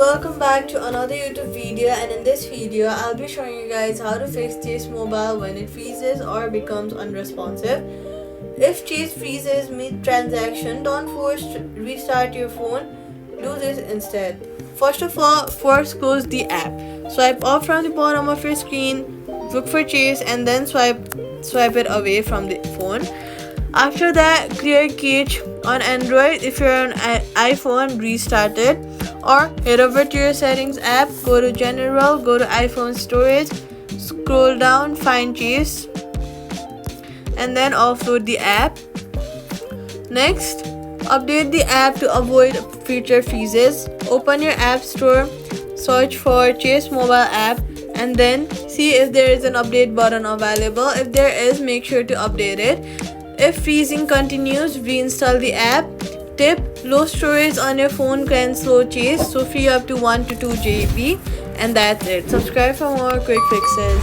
welcome back to another YouTube video, and in this video I'll be showing you guys how to fix Chase Mobile when it freezes or becomes unresponsive. If Chase freezes mid-transaction, don't force to restart your phone. Do this instead. First of all, first close the app. Swipe up from the bottom of your screen, look for Chase, and then swipe it away from the phone. After that, clear cache on Android. If you're on iPhone, restart it, or head over to your settings app, go to general, go to iPhone storage, scroll down, find Chase, and then offload the app. Next, update the app to avoid future freezes. Open your app store, search for Chase Mobile app, and then see if there is an update button available. If there is, make sure to update it. If freezing continues, reinstall the app. Tip: low storage on your phone can slow Chase, so free up to 1 to 2 GB. And that's it. Subscribe for more quick fixes.